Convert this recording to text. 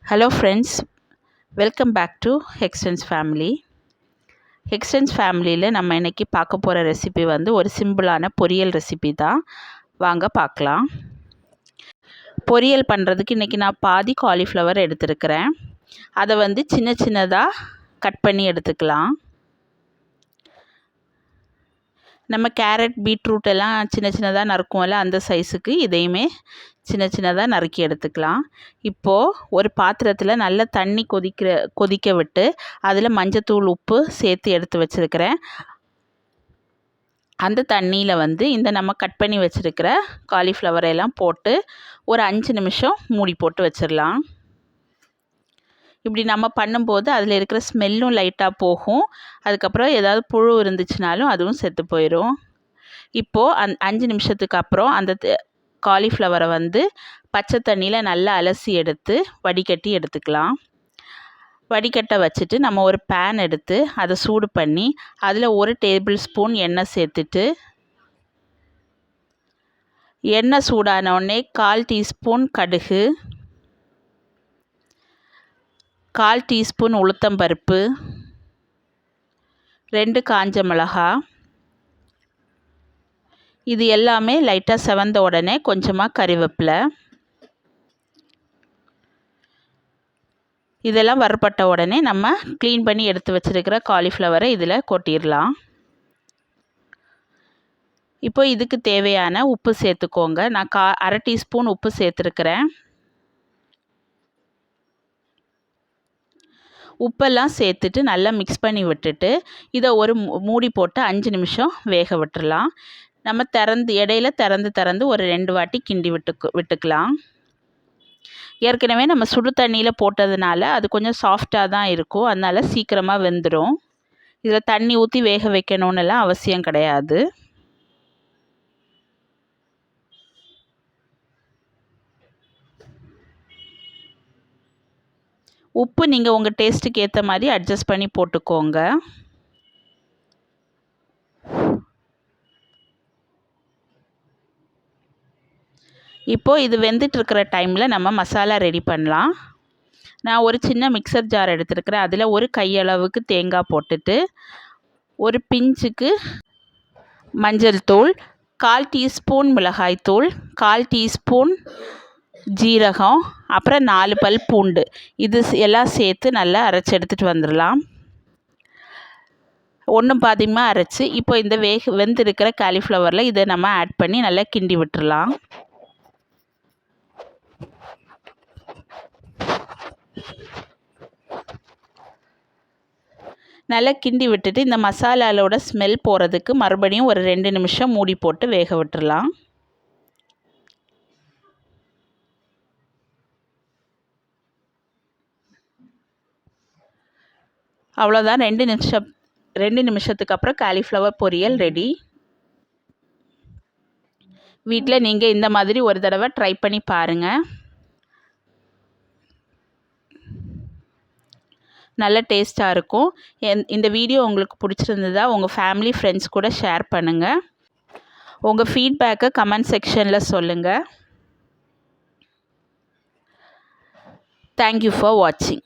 Hello friends, welcome back to Hextens Family. Hextens ஃபேமிலியில் நம்ம இன்றைக்கி பார்க்க போகிற ரெசிபி வந்து ஒரு சிம்பிளான பொரியல் ரெசிபி தான். வாங்க பார்க்கலாம். பொரியல் பண்ணுறதுக்கு இன்றைக்கி நான் பாதி காலிஃப்ளவர் எடுத்துருக்கிறேன். அதை வந்து சின்ன சின்னதாக கட் பண்ணி எடுத்துக்கலாம். நம்ம கேரட் பீட்ரூட் எல்லாம் சின்ன சின்னதாக நறுக்குவோம்ல, அந்த சைஸுக்கு இதையுமே சின்ன சின்னதாக நறுக்கி எடுத்துக்கலாம். இப்போது ஒரு பாத்திரத்தில் நல்ல தண்ணி கொதிக்க விட்டு அதில் மஞ்சத்தூள் உப்பு சேர்த்து எடுத்து வச்சுருக்கிறேன். அந்த தண்ணியில் வந்து இந்த நம்ம கட் பண்ணி வச்சுருக்கிற காலிஃப்ளவரை எல்லாம் போட்டு ஒரு 5 நிமிஷம் மூடி போட்டு வச்சிடலாம். இப்படி நம்ம பண்ணும்போது அதில் இருக்கிற ஸ்மெல்லும் லைட்டாக போகும். அதுக்கப்புறம் ஏதாவது புழு இருந்துச்சுனாலும் அதுவும் செத்து போயிடும். இப்போது 5 நிமிஷத்துக்கு அப்புறம் அந்த காலிஃப்ளவரை வந்து பச்சை தண்ணியில் நல்லா அலசி எடுத்து வடிகட்டி எடுத்துக்கலாம். வடிகட்ட வச்சுட்டு நம்ம ஒரு பேன் எடுத்து அதை சூடு பண்ணி அதில் 1 டேபிள் ஸ்பூன் எண்ணெய் சேர்த்துட்டு, எண்ணெய் சூடானோடனே 1/4 டீஸ்பூன் கடுகு, 1/4 டீஸ்பூன் உளுத்தம்பருப்பு, 2 காஞ்ச மிளகாய், இது எல்லாமே லைட்டாக செவந்த உடனே கொஞ்சமாக கறிவேப்பிலை, இதெல்லாம் வறுபட்ட உடனே நம்ம க்ளீன் பண்ணி எடுத்து வச்சுருக்கிற காலிஃப்ளவரை இதில் கொட்டிடலாம். இப்போ இதுக்கு தேவையான உப்பு சேர்த்துக்கோங்க. நான் 1/2 டீஸ்பூன் உப்பு சேர்த்துருக்கிறேன். உப்பெல்லாம் சேர்த்துட்டு நல்லா மிக்ஸ் பண்ணி விட்டுட்டு இதை ஒரு மூடி போட்டு 5 நிமிஷம் வேக விட்டுறலாம். நம்ம இடையில திறந்து ஒரு 2 வாட்டி கிண்டி விட்டுக்கலாம். ஏற்கனவே நம்ம சுடு தண்ணியில் போட்டதுனால அது கொஞ்சம் சாஃப்டாக தான் இருக்கும். அதனால் சீக்கிரமாக வெந்துடும். இதில் தண்ணி ஊற்றி வேக வைக்கணுன்னுலாம் அவசியம் கிடையாது. உப்பு நீங்கள் உங்கள் டேஸ்ட்டுக்கு ஏற்ற மாதிரி அட்ஜஸ்ட் பண்ணி போட்டுக்கோங்க. இப்போது இது வெந்துட்டுருக்கிற டைமில் நம்ம மசாலா ரெடி பண்ணலாம். நான் ஒரு சின்ன மிக்சர் ஜார் எடுத்துருக்கிறேன். அதில் ஒரு கையளவுக்கு தேங்காய் போட்டுட்டு, ஒரு பிஞ்சுக்கு மஞ்சள் தூள், 1/4 டீஸ்பூன் மிளகாய்த்தூள், 1/4 டீஸ்பூன் ஜீரகம், அப்புறம் 4 பல் பூண்டு, இது எல்லாம் சேர்த்து நல்லா அரைச்சி எடுத்துகிட்டு வந்துடலாம். ஒன்றும் பாதியமாக அரைச்சி இப்போ இந்த வெந்திருக்கிற காலிஃப்ளவரில் இதை நம்ம ஆட் பண்ணி நல்லா கிண்டி விட்டுறலாம். நல்லா கிண்டி விட்டுட்டு இந்த மசாலாவோட ஸ்மெல் போகிறதுக்கு மறுபடியும் ஒரு 2 நிமிஷம் மூடி போட்டு வேக விட்டுறலாம். அவ்வளோதான், 2 நிமிஷத்துக்கு அப்புறம் காலிஃப்ளவர் பொரியல் ரெடி. வீட்டில் நீங்கள் இந்த மாதிரி ஒரு தடவை ட்ரை பண்ணி பாருங்கள். நல்ல டேஸ்ட்டாக இருக்கும். இந்த வீடியோ உங்களுக்கு பிடிச்சிருந்ததா உங்கள் ஃபேமிலி ஃப்ரெண்ட்ஸ் கூட ஷேர் பண்ணுங்கள். உங்கள் ஃபீட்பேக்கை கமெண்ட் செக்ஷனில் சொல்லுங்கள். தேங்க்யூ ஃபார் வாட்சிங்.